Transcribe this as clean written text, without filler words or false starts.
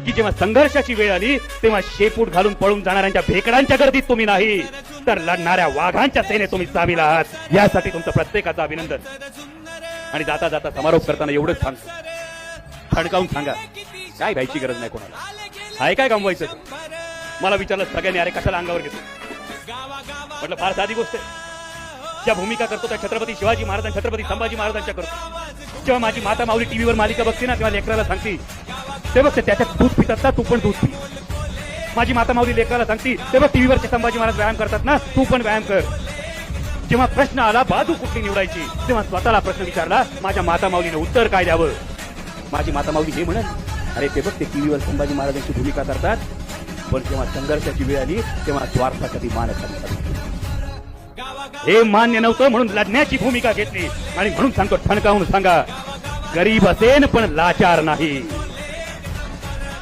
की जेव्हा संघर्षाची वेळ आली तेव्हा शेपूट घालून पळून जाणाऱ्यांच्या भेकडांच्या गर्दीत तुम्ही नाही, तर लढणाऱ्या वाघांच्या सेनेत तुम्ही सामील आहात. यासाठी तुमचं प्रत्येकाचं अभिनंदन. आणि जाता जाता समारोप करताना एवढंच सांगतो, ठणकावून सांगा, काय घ्यायची गरज नाही कोणाला. आहे काय गमवायचं? मला विचारलं सगळ्यांनी, अरे कशाला अंगावर घेतो? म्हटलं फार साधी गोष्ट आहे. ज्या भूमिका करतो त्या छत्रपती शिवाजी महाराज, छत्रपती संभाजी महाराजांच्या करतो. जेव्हा माझी माता माऊली टीव्हीवर मालिका बघते ना, तेव्हा लेकराला सांगते, ते बघते त्याच्यात दूध पितात ना, तू पण दूध पी. माझी माता माऊली लेकराला सांगते, ते बघ टीव्हीवरचे संभाजी महाराज व्यायाम करतात ना, तू पण व्यायाम कर. जेव्हा प्रश्न आला बाजू कुठली निवडायची, तेव्हा स्वतःला प्रश्न विचारला, माझ्या माता माऊलीने उत्तर काय द्यावं. माझी माता माऊली हे म्हणत, अरे ते बघ ते टीव्हीवर संभाजी महाराजांची भूमिका करतात, पण जेव्हा संघर्षाची वेळ आली तेव्हा स्वार्थासाठी मानत हे मान्य नव्हतं, म्हणून लढण्याची भूमिका घेतली. आणि म्हणून सांगतो, ठणकावून सांगा, गरीब असेन पण लाचार नाही.